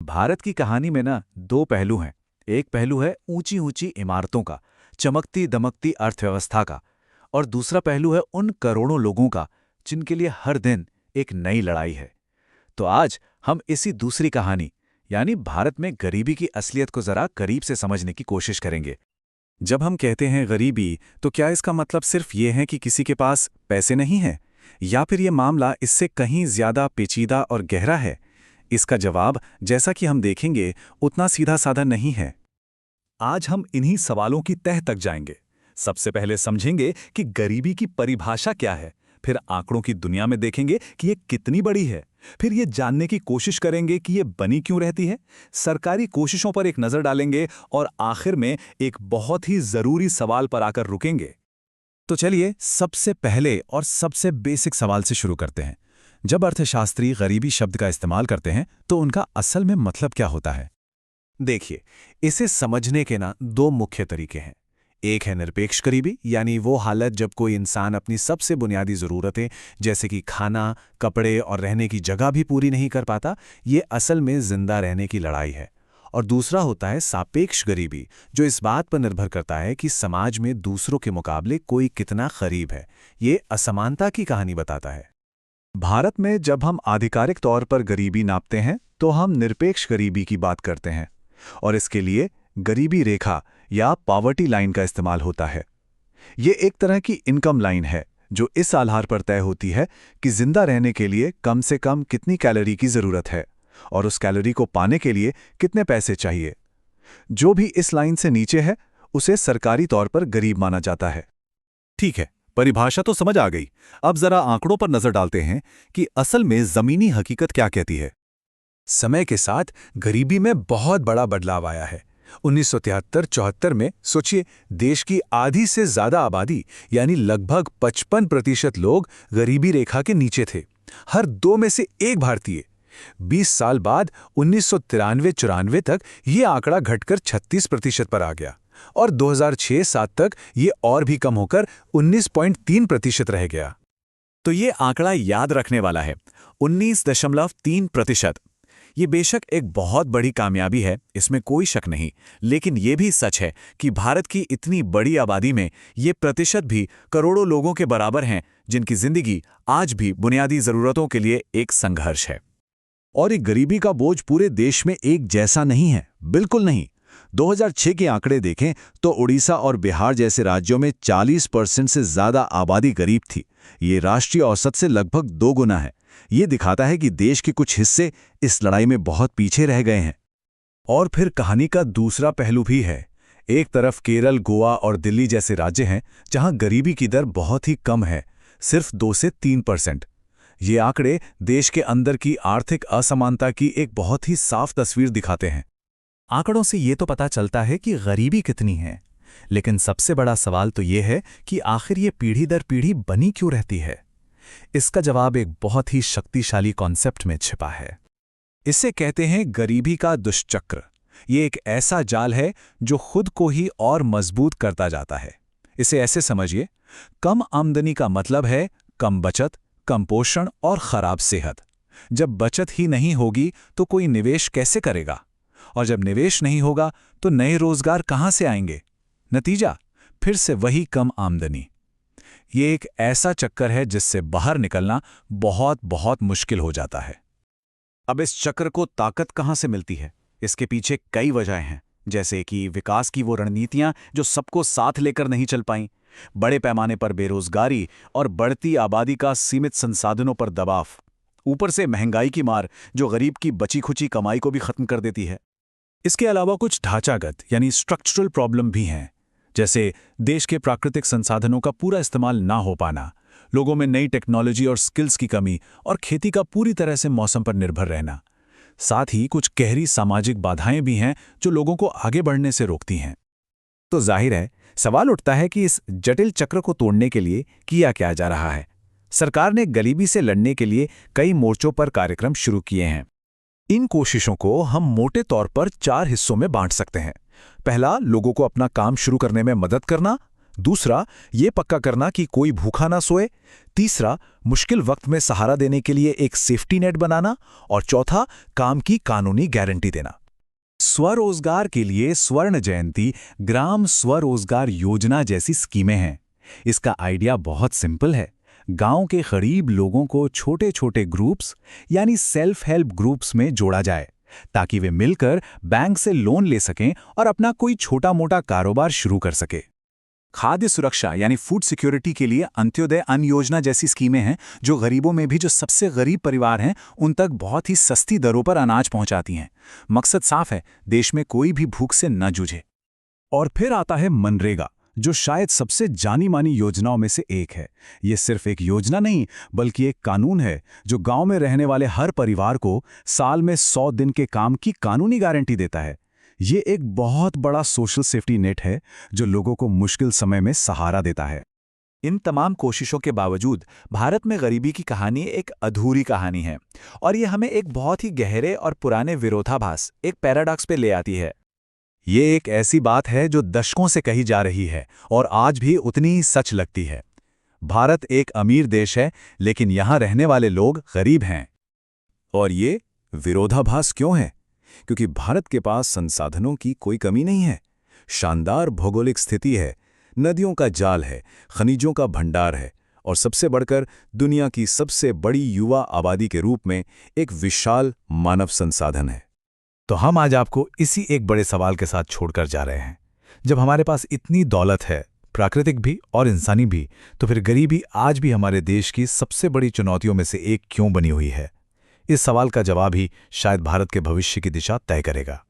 भारत की कहानी में ना दो पहलू हैं। एक पहलू है ऊंची ऊंची इमारतों का, चमकती दमकती अर्थव्यवस्था का, और दूसरा पहलू है उन करोड़ों लोगों का जिनके लिए हर दिन एक नई लड़ाई है। तो आज हम इसी दूसरी कहानी यानी भारत में गरीबी की असलियत को जरा करीब से समझने की कोशिश करेंगे। जब हम कहते हैं गरीबी, तो क्या इसका मतलब सिर्फ ये है कि किसी के पास पैसे नहीं हैं, या फिर ये मामला इससे कहीं ज्यादा पेचीदा और गहरा है? इसका जवाब, जैसा कि हम देखेंगे, उतना सीधा साधा नहीं है। आज हम इन्हीं सवालों की तह तक जाएंगे। सबसे पहले समझेंगे कि गरीबी की परिभाषा क्या है, फिर आंकड़ों की दुनिया में देखेंगे कि ये कितनी बड़ी है, फिर ये जानने की कोशिश करेंगे कि ये बनी क्यों रहती है, सरकारी कोशिशों पर एक नज़र डालेंगे और आखिर में एक बहुत ही ज़रूरी सवाल पर आकर रुकेंगे। तो चलिए सबसे पहले और सबसे बेसिक सवाल से शुरू करते हैं। जब अर्थशास्त्री गरीबी शब्द का इस्तेमाल करते हैं तो उनका असल में मतलब क्या होता है? देखिए, इसे समझने के ना दो मुख्य तरीके हैं। एक है निरपेक्ष गरीबी, यानी वो हालत जब कोई इंसान अपनी सबसे बुनियादी ज़रूरतें जैसे कि खाना, कपड़े और रहने की जगह भी पूरी नहीं कर पाता। ये असल में जिंदा रहने की लड़ाई है। और दूसरा होता है सापेक्ष गरीबी, जो इस बात पर निर्भर करता है कि समाज में दूसरों के मुकाबले कोई कितना करीब है। ये असमानता की कहानी बताता है। भारत में जब हम आधिकारिक तौर पर गरीबी नापते हैं तो हम निरपेक्ष गरीबी की बात करते हैं, और इसके लिए गरीबी रेखा या पॉवर्टी लाइन का इस्तेमाल होता है। ये एक तरह की इनकम लाइन है जो इस आधार पर तय होती है कि जिंदा रहने के लिए कम से कम कितनी कैलोरी की जरूरत है और उस कैलोरी को पाने के लिए कितने पैसे चाहिए। जो भी इस लाइन से नीचे है उसे सरकारी तौर पर गरीब माना जाता है। ठीक है, परिभाषा तो समझ आ गई। अब जरा आंकड़ों पर नजर डालते हैं कि असल में जमीनी हकीकत क्या कहती है। समय के साथ गरीबी में बहुत बड़ा बदलाव आया है। 1973-74 में सोचिए, देश की आधी से ज्यादा आबादी यानी लगभग 55% लोग गरीबी रेखा के नीचे थे। हर दो में से एक भारतीय। 20 साल बाद 1993-94 तक ये आंकड़ा घटकर 36% पर आ गया और 2006-07 तक ये और भी कम होकर 19.3% रह गया। तो ये आंकड़ा याद रखने वाला है, 19.3%। ये बेशक एक बहुत बड़ी कामयाबी है, इसमें कोई शक नहीं, लेकिन ये भी सच है कि भारत की इतनी बड़ी आबादी में ये प्रतिशत भी करोड़ों लोगों के बराबर हैं जिनकी जिंदगी आज भी बुनियादी जरूरतों के लिए एक संघर्ष है। और ये गरीबी का बोझ पूरे देश में एक जैसा नहीं है, बिल्कुल नहीं। 2006 के आंकड़े देखें तो उड़ीसा और बिहार जैसे राज्यों में 40% से ज्यादा आबादी गरीब थी। ये राष्ट्रीय औसत से लगभग 2 गुना है। ये दिखाता है कि देश के कुछ हिस्से इस लड़ाई में बहुत पीछे रह गए हैं। और फिर कहानी का दूसरा पहलू भी है। एक तरफ केरल, गोवा और दिल्ली जैसे राज्य हैं जहां गरीबी की दर बहुत ही कम है, सिर्फ 2 से 3%। ये आंकड़े देश के अंदर की आर्थिक असमानता की एक बहुत ही साफ तस्वीर दिखाते हैं। आंकड़ों से ये तो पता चलता है कि गरीबी कितनी है, लेकिन सबसे बड़ा सवाल तो ये है कि आखिर ये पीढ़ी दर पीढ़ी बनी क्यों रहती है। इसका जवाब एक बहुत ही शक्तिशाली कॉन्सेप्ट में छिपा है। इसे कहते हैं गरीबी का दुष्चक्र। ये एक ऐसा जाल है जो खुद को ही और मजबूत करता जाता है। इसे ऐसे समझिए, कम आमदनी का मतलब है कम बचत, कम पोषण और खराब सेहत। जब बचत ही नहीं होगी तो कोई निवेश कैसे करेगा, और जब निवेश नहीं होगा तो नए रोजगार कहां से आएंगे? नतीजा फिर से वही कम आमदनी। ये एक ऐसा चक्कर है जिससे बाहर निकलना बहुत बहुत मुश्किल हो जाता है। अब इस चक्र को ताकत कहां से मिलती है? इसके पीछे कई वजहें हैं, जैसे कि विकास की वो रणनीतियां जो सबको साथ लेकर नहीं चल पाईं, बड़े पैमाने पर बेरोजगारी और बढ़ती आबादी का सीमित संसाधनों पर दबाव, ऊपर से महंगाई की मार जो गरीब की बची खुची कमाई को भी खत्म कर देती है। इसके अलावा कुछ ढांचागत यानी स्ट्रक्चरल प्रॉब्लम भी हैं, जैसे देश के प्राकृतिक संसाधनों का पूरा इस्तेमाल ना हो पाना, लोगों में नई टेक्नोलॉजी और स्किल्स की कमी और खेती का पूरी तरह से मौसम पर निर्भर रहना। साथ ही कुछ गहरी सामाजिक बाधाएं भी हैं जो लोगों को आगे बढ़ने से रोकती हैं। तो जाहिर है, सवाल उठता है कि इस जटिल चक्र को तोड़ने के लिए किया क्या जा रहा है। सरकार ने गरीबी से लड़ने के लिए कई मोर्चों पर कार्यक्रम शुरू किए हैं। इन कोशिशों को हम मोटे तौर पर 4 हिस्सों में बांट सकते हैं। पहला, लोगों को अपना काम शुरू करने में मदद करना। दूसरा, ये पक्का करना कि कोई भूखा ना सोए। तीसरा, मुश्किल वक्त में सहारा देने के लिए एक सेफ्टी नेट बनाना। और चौथा, काम की कानूनी गारंटी देना। स्वरोजगार के लिए स्वर्ण जयंती, ग्राम स्वरोजगार योजना जैसी स्कीमें हैं। इसका आइडिया बहुत सिंपल है। गांव के गरीब लोगों को छोटे छोटे ग्रुप्स यानी सेल्फ हेल्प ग्रुप्स में जोड़ा जाए, ताकि वे मिलकर बैंक से लोन ले सकें और अपना कोई छोटा मोटा कारोबार शुरू कर सके। खाद्य सुरक्षा यानी फूड सिक्योरिटी के लिए अंत्योदय अन्न योजना जैसी स्कीमें हैं, जो गरीबों में भी जो सबसे गरीब परिवार हैं उन तक बहुत ही सस्ती दरों पर अनाज पहुंचाती हैं। मकसद साफ है, देश में कोई भी भूख से न जूझे। और फिर आता है मनरेगा, जो शायद सबसे जानी मानी योजनाओं में से एक है। ये सिर्फ एक योजना नहीं, बल्कि एक कानून है जो गांव में रहने वाले हर परिवार को साल में 100 दिन के काम की कानूनी गारंटी देता है। ये एक बहुत बड़ा सोशल सेफ्टी नेट है जो लोगों को मुश्किल समय में सहारा देता है। इन तमाम कोशिशों के बावजूद भारत में गरीबी की कहानी एक अधूरी कहानी है, और ये हमें एक बहुत ही गहरे और पुराने विरोधाभास, एक पैराडॉक्स पे ले आती है। ये एक ऐसी बात है जो दशकों से कही जा रही है और आज भी उतनी ही सच लगती है। भारत एक अमीर देश है, लेकिन यहाँ रहने वाले लोग गरीब हैं। और ये विरोधाभास क्यों है? क्योंकि भारत के पास संसाधनों की कोई कमी नहीं है। शानदार भौगोलिक स्थिति है, नदियों का जाल है, खनिजों का भंडार है, और सबसे बढ़कर दुनिया की सबसे बड़ी युवा आबादी के रूप में एक विशाल मानव संसाधन है। तो हम आज आपको इसी एक बड़े सवाल के साथ छोड़कर जा रहे हैं। जब हमारे पास इतनी दौलत है, प्राकृतिक भी और इंसानी भी, तो फिर गरीबी आज भी हमारे देश की सबसे बड़ी चुनौतियों में से एक क्यों बनी हुई है? इस सवाल का जवाब ही शायद भारत के भविष्य की दिशा तय करेगा।